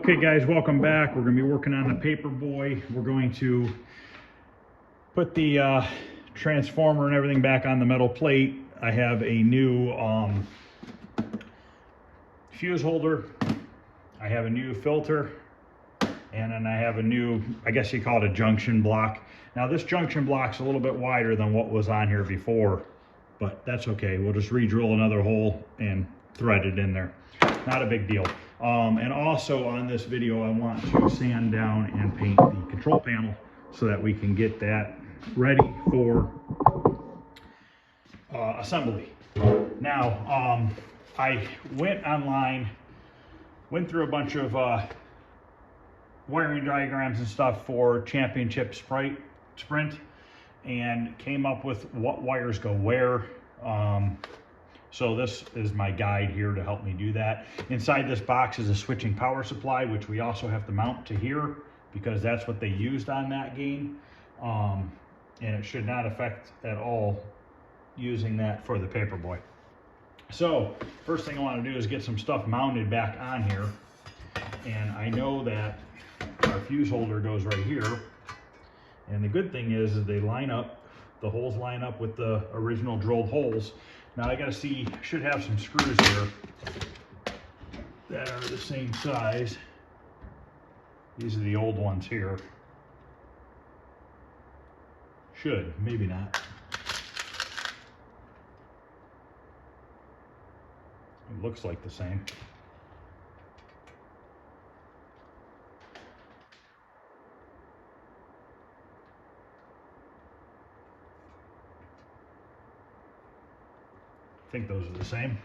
Okay guys, welcome back. We're going to be working on the Paperboy. We're going to put the transformer and everything back on the metal plate. I have a new fuse holder. I have a new filter. And then I have a new, I guess you call it a junction block. Now this junction block's a little bit wider than what was on here before, but that's okay. We'll just re-drill another hole and thread it in there. Not a big deal. And also on this video, I want to sand down and paint the control panel so that we can get that ready for assembly. Now, I went online, went through a bunch of wiring diagrams and stuff for Championship Sprint and came up with what wires go where. So this is my guide here to help me do that. Inside this box is a switching power supply, which we also have to mount to here because that's what they used on that game. And it should not affect at all using that for the Paperboy. So first thing I want to do is get some stuff mounted back on here. And I know that our fuse holder goes right here. And the good thing is they line up, the holes line up with the original drilled holes. Now I gotta see, should have some screws here that are the same size. These are the old ones here. Should, maybe not. It looks like the same. I think those are the same.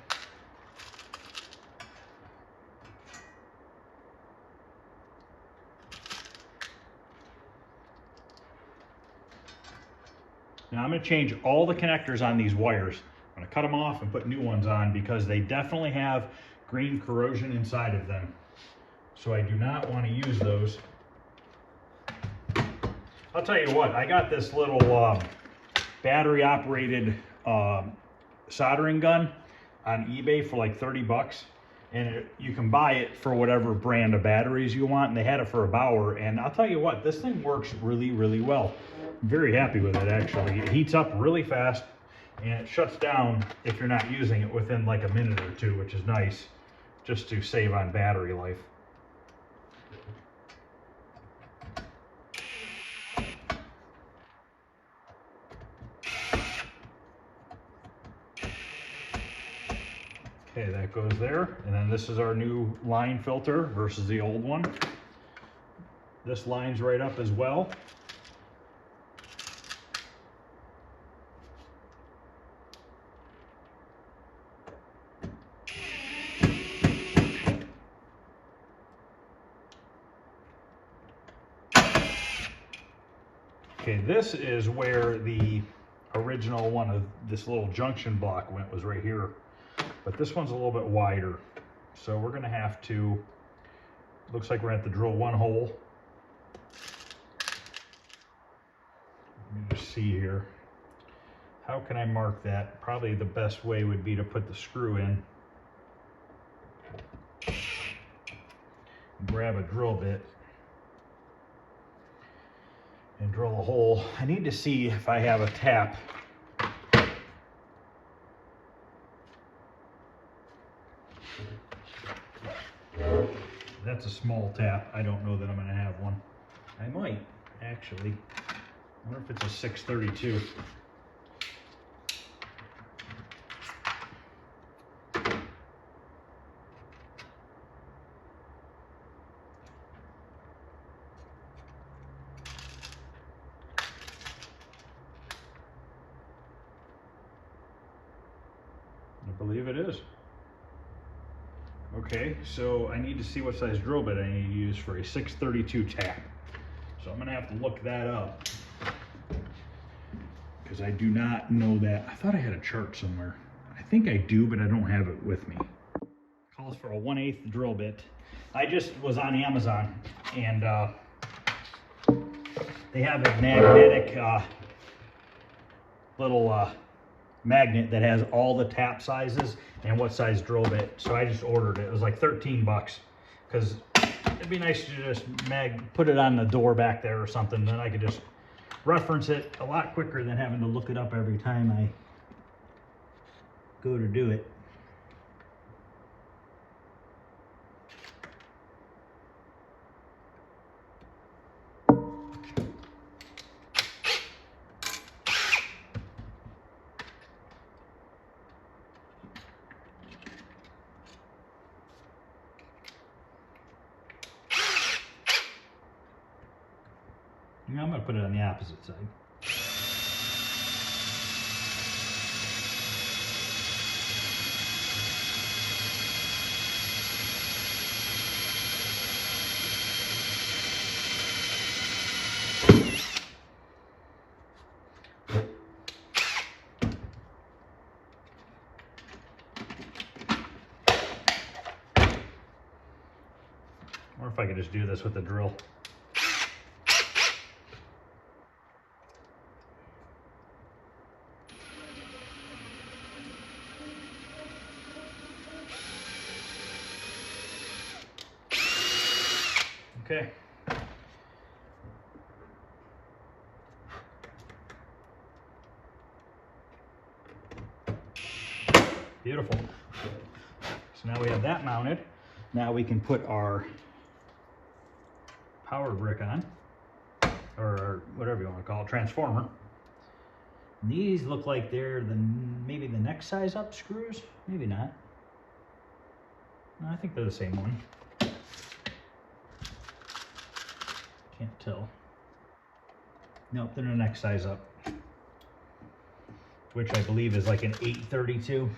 Now I'm going to change all the connectors on these wires. I'm going to cut them off and put new ones on because they definitely have green corrosion inside of them. So I do not want to use those. I'll tell you what, I got this little battery operated soldering gun on eBay for like 30 bucks, and you can buy it for whatever brand of batteries you want, and they had it for $1, and I'll tell you what, this thing works really well. I'm very happy with it actually. It heats up really fast and it shuts down if you're not using it within like a minute or two, which is nice just to save on battery life. Okay, that goes there. And then this is our new line filter versus the old one. This lines right up as well. Okay, this is where the original one of this little junction block went, was right here. But this one's a little bit wider. So we're gonna have to, looks like we're gonna have to drill one hole. Let me just see here. How can I mark that? Probably the best way would be to put the screw in. Grab a drill bit and drill a hole. I need to see if I have a tap. That's a small tap. I don't know that I'm going to have one. I might, actually. I wonder if it's a 632. I believe it is. Okay, so I need to see what size drill bit I need to use for a 632 tap. So I'm gonna have to look that up because I do not know that. I thought I had a chart somewhere. I think I do, but I don't have it with me. Calls for a 1/8 drill bit. I just was on Amazon and they have a magnetic little magnet that has all the tap sizes and what size drill bit. So I just ordered it. It was like 13 bucks because it'd be nice to just put it on the door back there or something. Then I could just reference it a lot quicker than having to look it up every time I go to do it. I'm going to put it on the opposite side. Or if I could just do this with the drill. Okay. Beautiful. So now we have that mounted. Now we can put our power brick on, or whatever you want to call it, transformer. And these look like they're maybe the next size up screws. Maybe not. No, I think they're the same one. Can't tell. Nope, they're the next size up, which I believe is like an 832.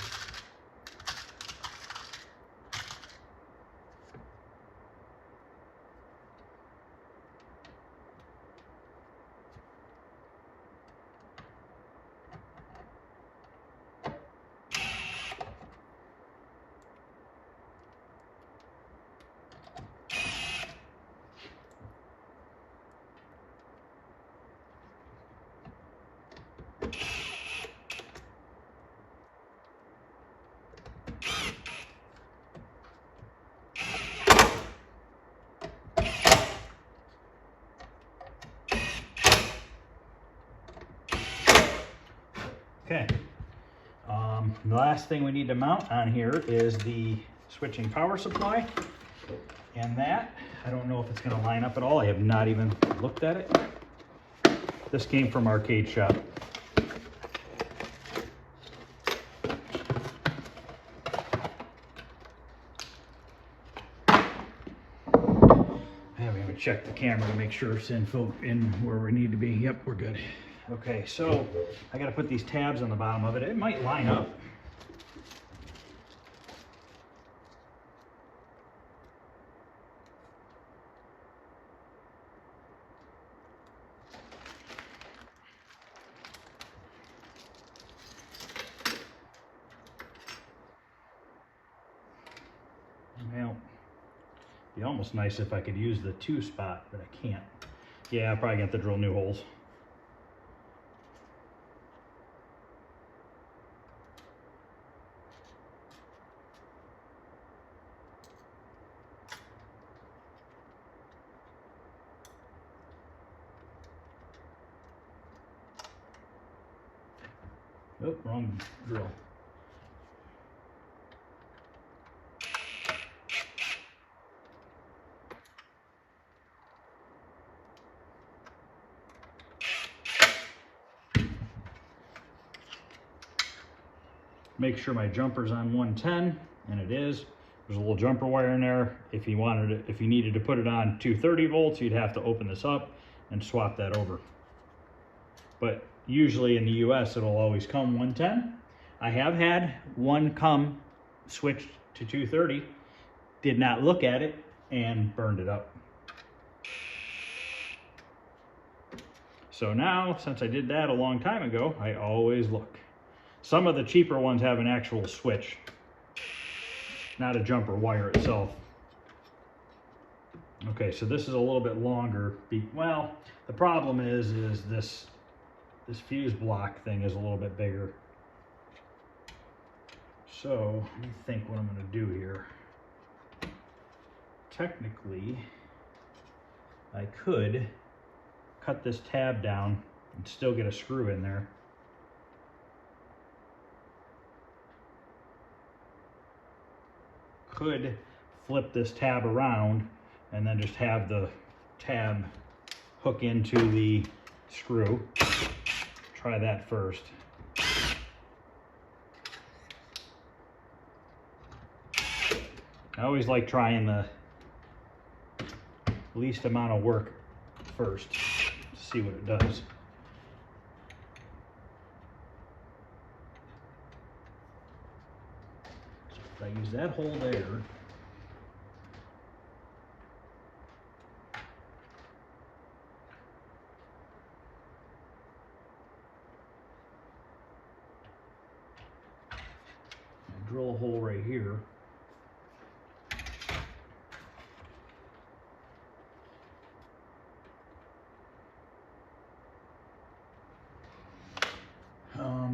Okay, the last thing we need to mount on here is the switching power supply, and that, I don't know if it's going to line up at all. I have not even looked at it. This came from Arcade Shop. I haven't even checked the camera to make sure it's in where we need to be. Yep, we're good. Okay, so I got to put these tabs on the bottom of it. It might line up. Well, it'd be almost nice if I could use the 2 spot, but I can't. Yeah, I probably got to drill new holes. Oh, wrong drill. Make sure my jumper's on 110, and it is. There's a little jumper wire in there. If you needed to put it on 230 volts, you'd have to open this up and swap that over. But usually in the US, it'll always come 110. I have had one come switched to 230, did not look at it, and burned it up. So now, since I did that a long time ago, I always look. Some of the cheaper ones have an actual switch, not a jumper wire itself. Okay, so this is a little bit longer. Well, the problem is this fuse block thing is a little bit bigger. So let me think what I'm going to do here. technically, I could cut this tab down and still get a screw in there. Could flip this tab around and then just have the tab hook into the screw. Try that first. I always like trying the least amount of work first to see what it does. So if I use that hole there, and drill a hole right here. So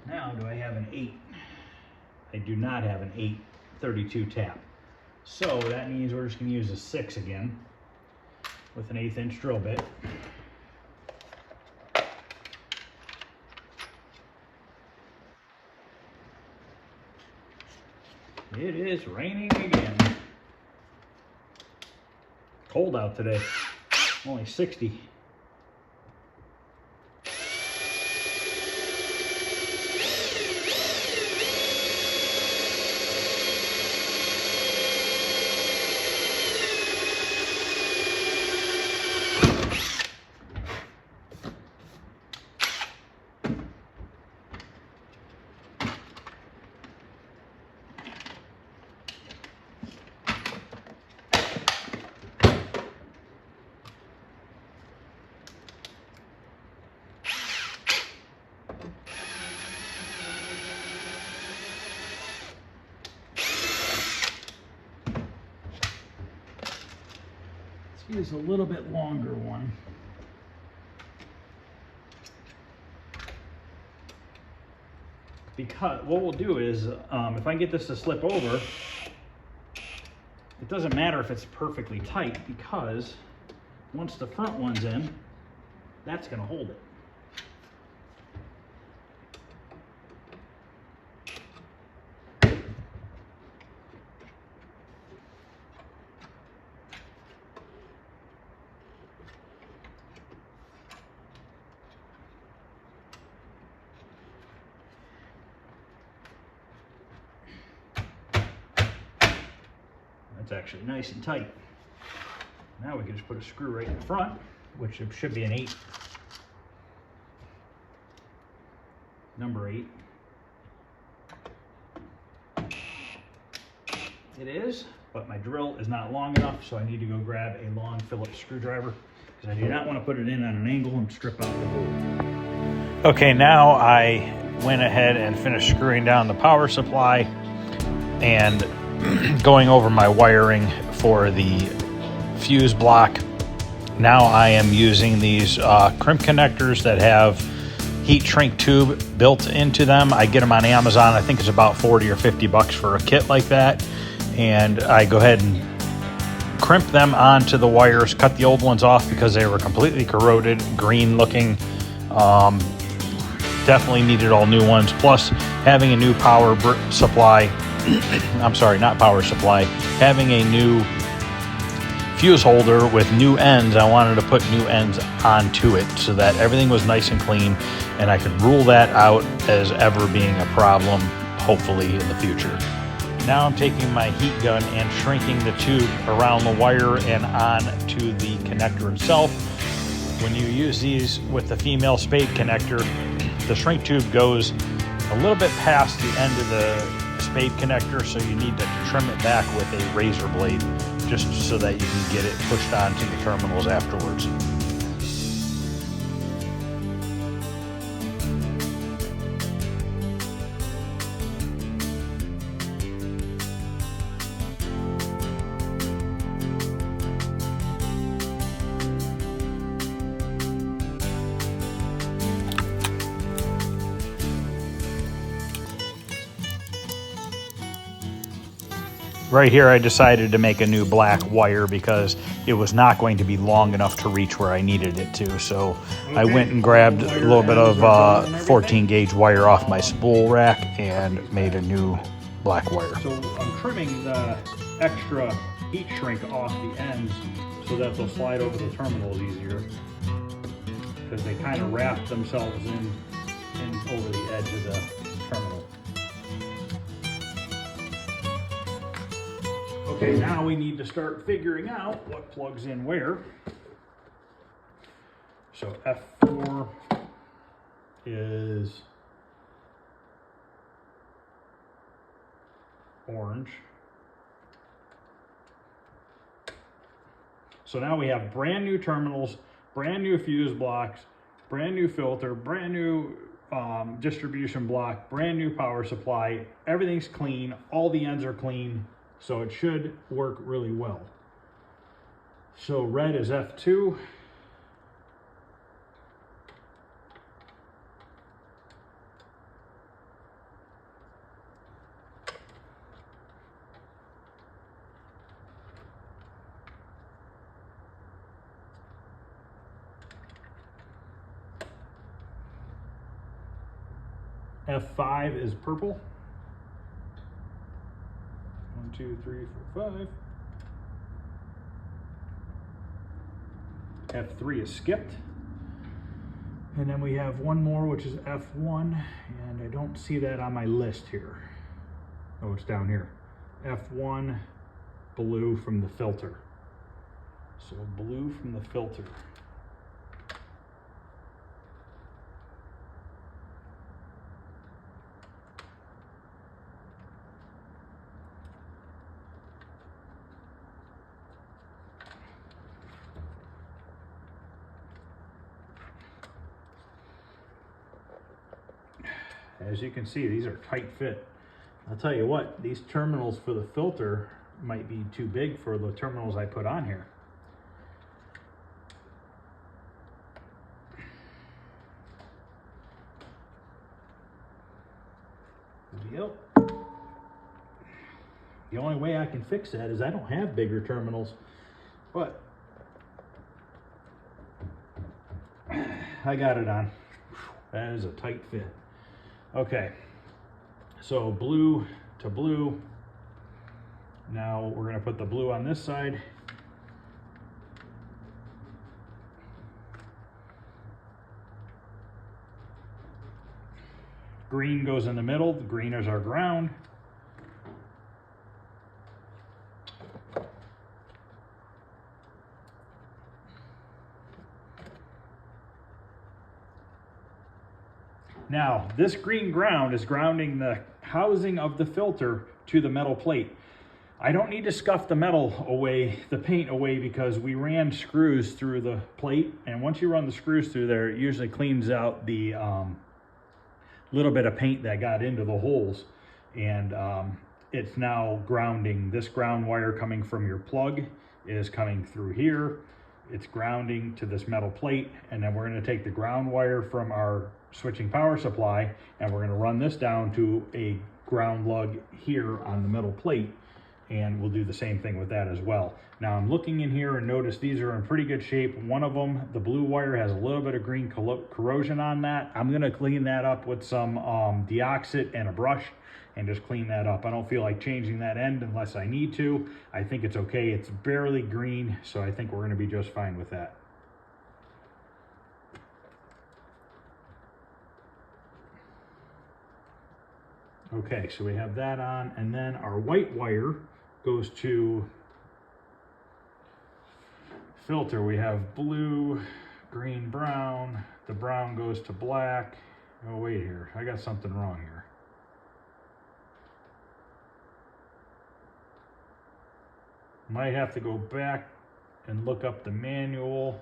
now, do I have an 8? I do not have an 8/32 tap. So that means we're just going to use a 6 again with an 1/8 inch drill bit. It is raining again. Cold out today, only 60. Use a little bit longer one. Because what we'll do is, if I can get this to slip over, it doesn't matter if it's perfectly tight, because once the front one's in, that's going to hold it. It's actually nice and tight. Now we can just put a screw right in the front, which should be an 8. Number 8. It is, but my drill is not long enough, so I need to go grab a long Phillips screwdriver, because I do not want to put it in on an angle and strip out the hole. Okay, now I went ahead and finished screwing down the power supply and going over my wiring for the fuse block. Now I am using these crimp connectors that have heat shrink tube built into them. I get them on Amazon. I think it's about 40 or 50 bucks for a kit like that. And I go ahead and crimp them onto the wires, cut the old ones off because they were completely corroded, green looking. Definitely needed all new ones. Plus having a new power supply, I'm sorry, not power supply, having a new fuse holder with new ends. I wanted to put new ends onto it so that everything was nice and clean, and I could rule that out as ever being a problem, hopefully in the future. Now I'm taking my heat gun and shrinking the tube around the wire and onto the connector itself. When you use these with the female spade connector, the shrink tube goes a little bit past the end of the spade connector, so you need to trim it back with a razor blade just so that you can get it pushed onto the terminals afterwards. right here I decided to make a new black wire because it was not going to be long enough to reach where I needed it to. So I went and grabbed a little bit of 14 gauge wire off my spool rack and made a new black wire. So I'm trimming the extra heat shrink off the ends so that they'll slide over the terminals easier, because they kind of wrap themselves in over the edge of the terminal. Okay, now we need to start figuring out what plugs in where. So F4 is orange. So now we have brand new terminals, brand new fuse blocks, brand new filter, brand new distribution block, brand new power supply. Everything's clean, all the ends are clean, so it should work really well. So red is F2. F5 is purple. 1, 2, 3, 4, 5. F3 is skipped. And then we have one more, which is F1, and I don't see that on my list here. Oh, it's down here. F1, blue from the filter. So blue from the filter. As you can see, these are tight fit. I'll tell you what, these terminals for the filter might be too big for the terminals I put on here. Yep. The only way I can fix that is I don't have bigger terminals, but I got it on. That is a tight fit. Okay, so blue to blue. Now we're going to put the blue on this side. Green goes in the middle. The green is our ground. Now, this green ground is grounding the housing of the filter to the metal plate. I don't need to scuff the metal away, the paint away, because we ran screws through the plate, and once you run the screws through there, it usually cleans out the little bit of paint that got into the holes, and it's now grounding. This ground wire coming from your plug is coming through here. It's grounding to this metal plate, and then we're going to take the ground wire from our switching power supply, and we're going to run this down to a ground lug here on the metal plate, and we'll do the same thing with that as well. Now I'm looking in here and notice these are in pretty good shape. One of them, the blue wire, has a little bit of green corrosion on that. I'm going to clean that up with some deoxit and a brush and just clean that up. I don't feel like changing that end unless I need to. I think it's okay. It's barely green, so I think we're going to be just fine with that. Okay, so we have that on, and then our white wire goes to filter. We have blue, green, brown. The brown goes to black. Oh, wait here. I got something wrong here. Might have to go back and look up the manual.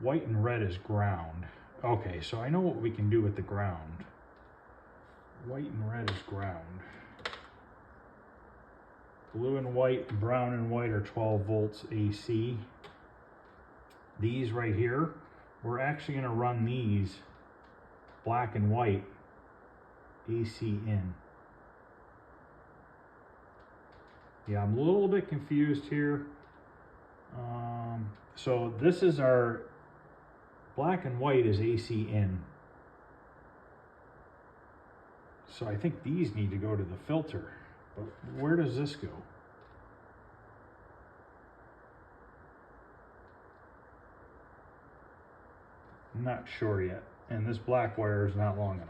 White and red is ground. Okay, so I know what we can do with the ground. White and red is ground. Blue and white, brown and white are 12 volts AC. These right here, we're actually going to run these black and white AC in. Yeah, I'm a little bit confused here. So this is our black and white is AC in. So I think these need to go to the filter. But where does this go? I'm not sure yet. And this black wire is not long enough.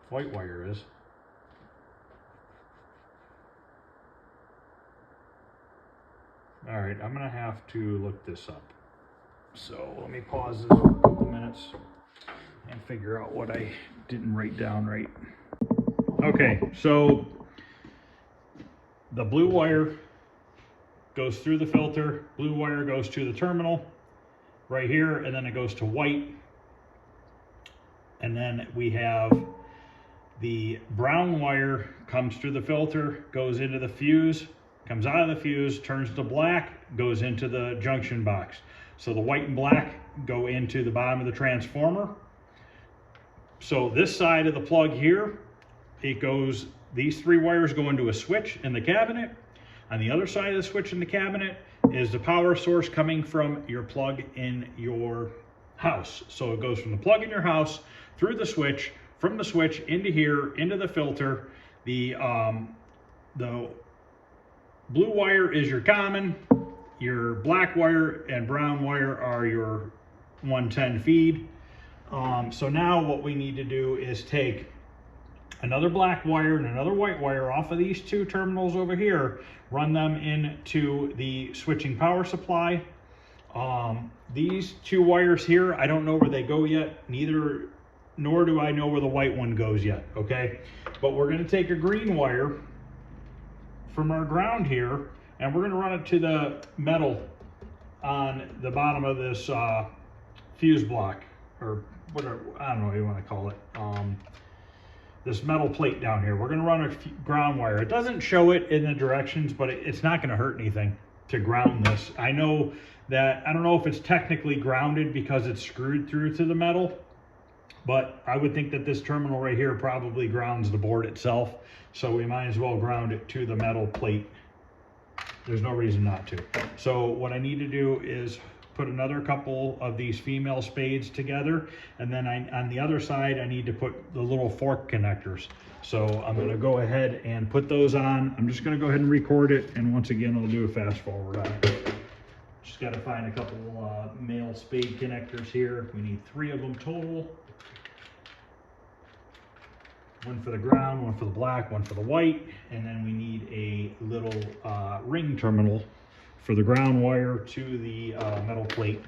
White wire is. All right, I'm gonna have to look this up. So let me pause this for a couple minutes and figure out what I didn't write down right. Okay, so the blue wire goes through the filter, blue wire goes to the terminal right here, and then it goes to white. And then we have the brown wire comes through the filter, goes into the fuse, comes out of the fuse, turns to black, goes into the junction box. So the white and black go into the bottom of the transformer. So this side of the plug here, it goes, these three wires go into a switch in the cabinet. On the other side of the switch in the cabinet is the power source coming from your plug in your house. So it goes from the plug in your house through the switch, from the switch into here, into the filter. The blue wire is your common, your black wire and brown wire are your 110 feed. So now what we need to do is take another black wire and another white wire off of these two terminals over here, run them into the switching power supply. These two wires here, I don't know where they go yet, nor do I know where the white one goes yet, okay? But we're gonna take a green wire from our ground here, and we're gonna run it to the metal on the bottom of this fuse block, or whatever, I don't know what you wanna call it. This metal plate down here. We're gonna run a ground wire. It doesn't show it in the directions, but it's not gonna hurt anything to ground this. I know that, I don't know if it's technically grounded because it's screwed through to the metal, but I would think that this terminal right here probably grounds the board itself. So we might as well ground it to the metal plate. There's no reason not to. So what I need to do is put another couple of these female spades together, and then on the other side I need to put the little fork connectors. So I'm going to go ahead and put those on. I'm just going to go ahead and record it, and once again I'll do a fast forward on it. Just got to find a couple male spade connectors here. We need 3 of them total. One for the ground, one for the black, one for the white, and then we need a little ring terminal for the ground wire to the metal plate.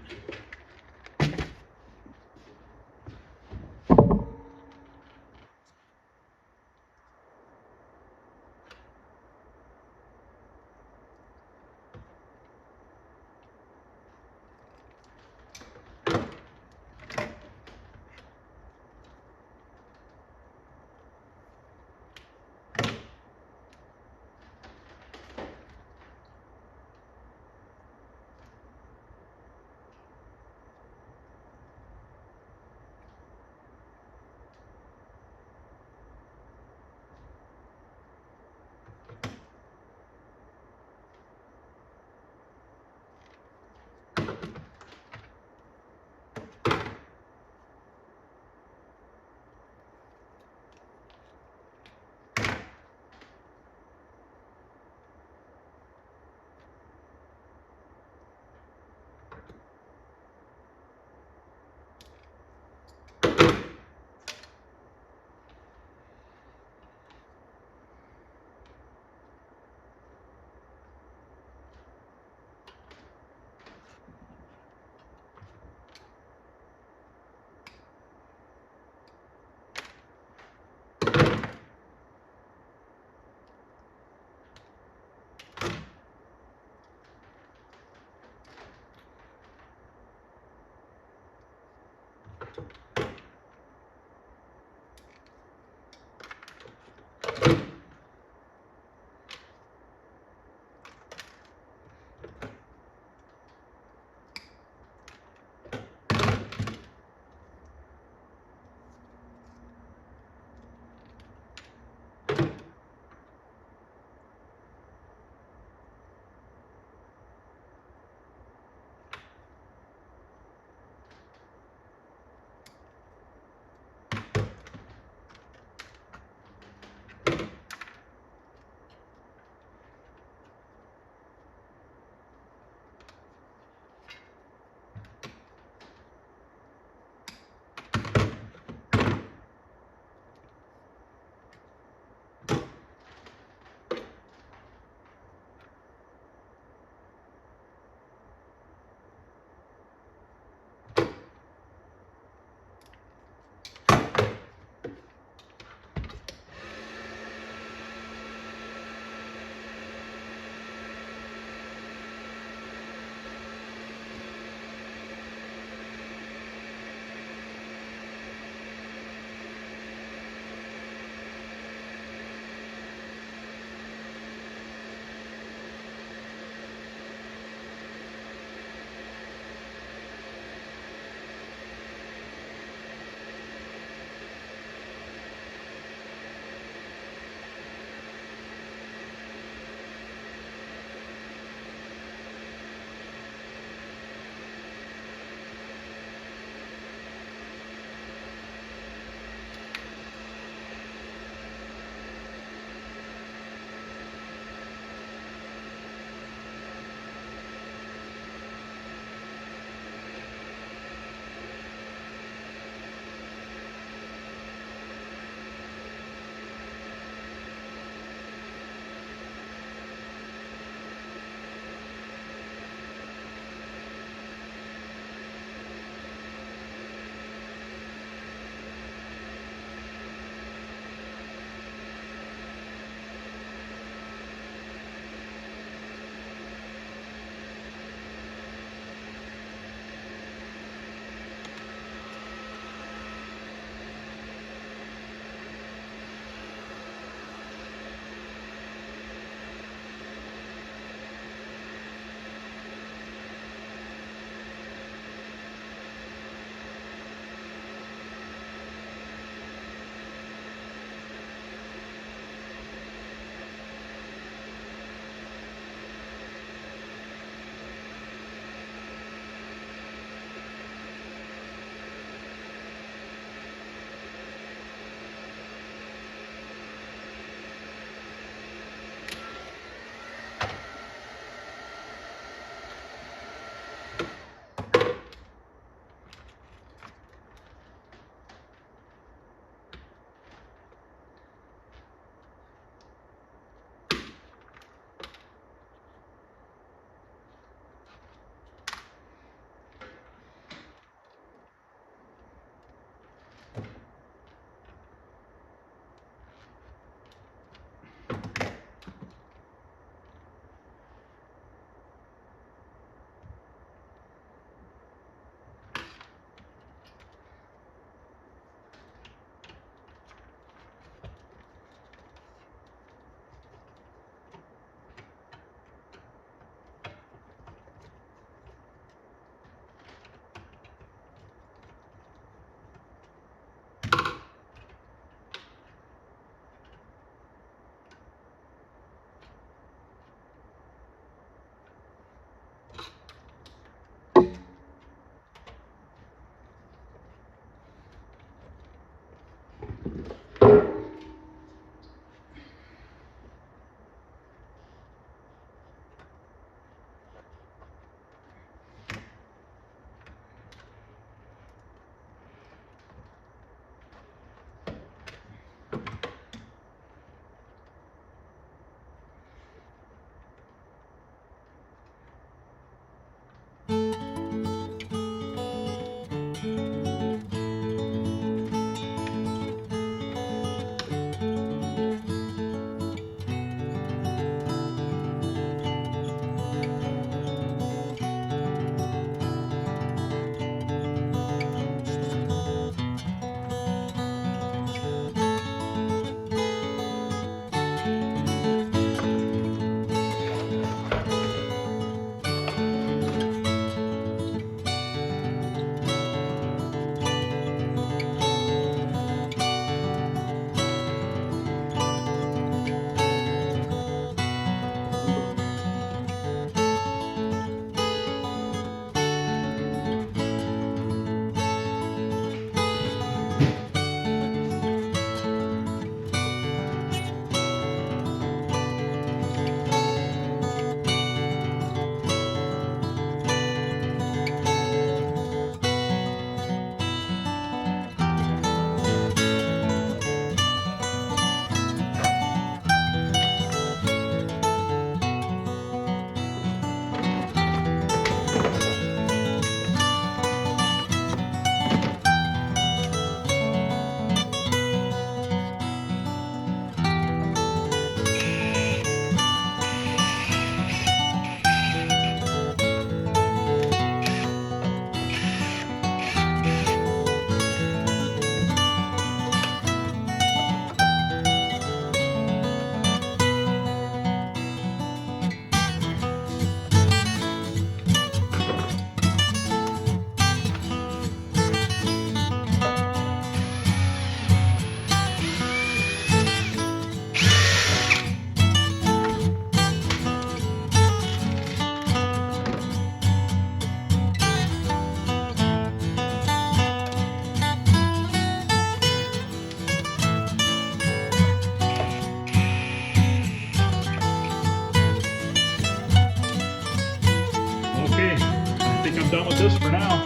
done with this for now.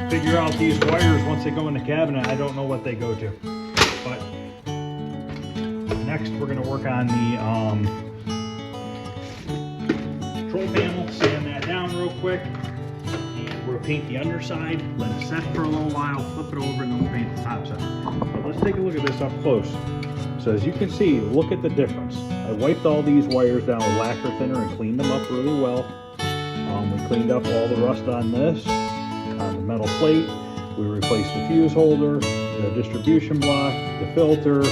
Figure out these wires once they go in the cabinet. I don't know what they go to. But next we're going to work on the control panel, sand that down real quick. And we'll paint the underside, let it set for a little while, flip it over, and then we'll paint the top side. But let's take a look at this up close. So as you can see, look at the difference. I wiped all these wires down with lacquer thinner and cleaned them up really well. We cleaned up all the rust on this, on the metal plate. We replaced the fuse holder, the distribution block, the filter,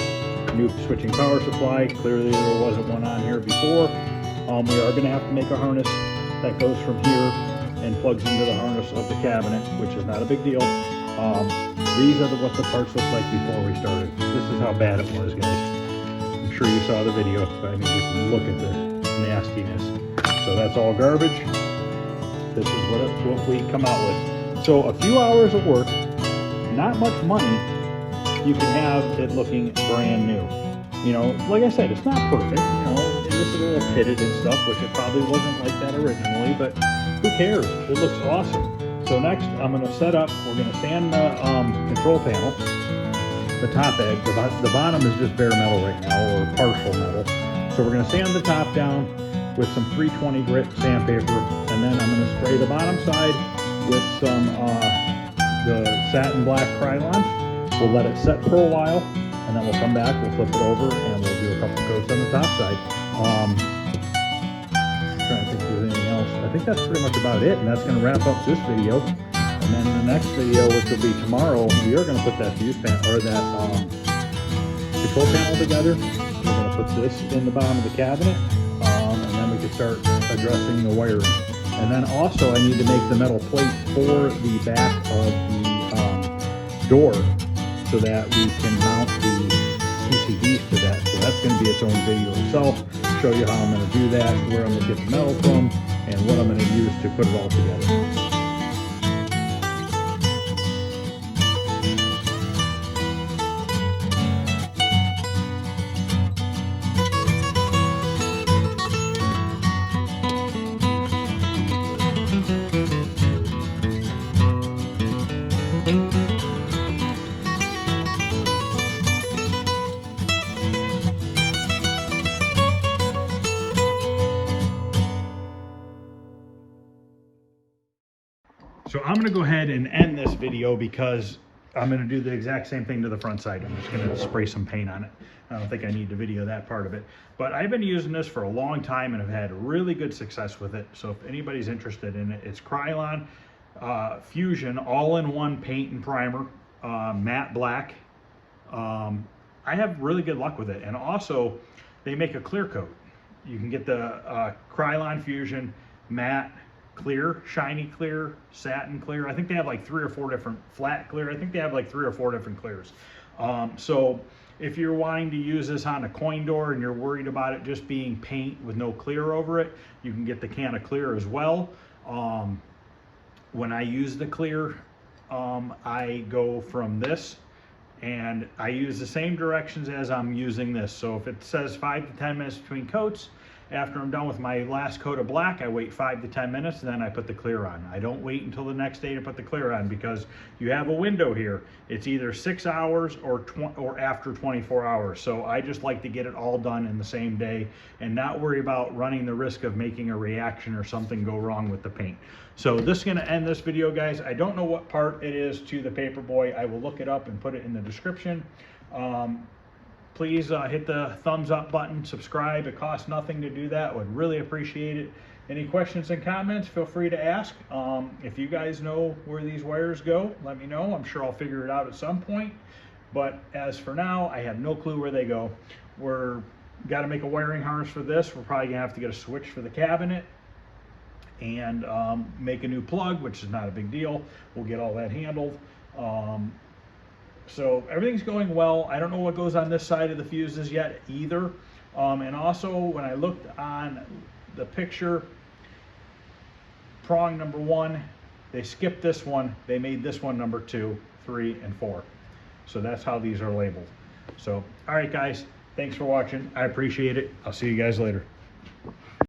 new switching power supply. Clearly there wasn't one on here before. We are going to have to make a harness that goes from here and plugs into the harness of the cabinet, which is not a big deal. These are what the parts looked like before we started. This is how bad it was, guys. I'm sure you saw the video, but I mean, just look at the nastiness. So that's all garbage. This is what we come out with. So a few hours of work, not much money, you can have it looking brand new. You know, like I said, it's not perfect, you know, and this is a little pitted and stuff, which it probably wasn't like that originally, but who cares? It looks awesome. So next, I'm going to set up, we're going to sand the control panel, the top edge. The bottom is just bare metal right now, or partial metal. So we're going to sand the top down with some 320 grit sandpaper, and then I'm going to spray the bottom side with some the satin black Krylon. We'll let it set for a while, and then we'll come back, we'll flip it over, and we'll do a couple coats on the top side. Trying to think if there's anything else. I think that's pretty much about it, and that's going to wrap up this video. And then the next video, which will be tomorrow, we are going to put that fuse panel, or that control panel together. We're going to put this in the bottom of the cabinet, and then we can start addressing the wiring. And then also I need to make the metal plate for the back of the door so that we can mount the PCBs to that. So that's going to be its own video itself. Show you how I'm going to do that, where I'm going to get the metal from, and what I'm going to use to put it all together. So I'm going to go ahead and end this video because I'm going to do the exact same thing to the front side. I'm just going to spray some paint on it. I don't think I need to video that part of it. But I've been using this for a long time and have had really good success with it. So if anybody's interested in it, it's Krylon Fusion all-in-one paint and primer, matte black. I have really good luck with it. And also, they make a clear coat. You can get the Krylon Fusion matte clear, shiny clear, satin clear. I think they have like 3 or 4 different flat clear. I think they have like 3 or 4 different clears. So if you're wanting to use this on a coin door and you're worried about it just being paint with no clear over it, you can get the can of clear as well. When I use the clear, I go from this and I use the same directions as I'm using this. So if it says 5 to 10 minutes between coats, after I'm done with my last coat of black, I wait 5 to 10 minutes, and then I put the clear on. I don't wait until the next day to put the clear on because you have a window here. It's either 6 hours or after 24 hours. So I just like to get it all done in the same day and not worry about running the risk of making a reaction or something go wrong with the paint. So this is going to end this video, guys. I don't know what part it is to the Paperboy. I will look it up and put it in the description. Please hit the thumbs up button, subscribe. It costs nothing to do that. Would really appreciate it. Any questions and comments, feel free to ask. If you guys know where these wires go, let me know. I'm sure I'll figure it out at some point. But as for now, I have no clue where they go. We're got to make a wiring harness for this. We're probably going to have to get a switch for the cabinet and make a new plug, which is not a big deal. We'll get all that handled. So everything's going well. I don't know what goes on this side of the fuses yet either. And also when I looked on the picture, prong number 1, they skipped this one. They made this one number 2, 3, and 4. So that's how these are labeled. So, all right, guys, thanks for watching. I appreciate it. I'll see you guys later.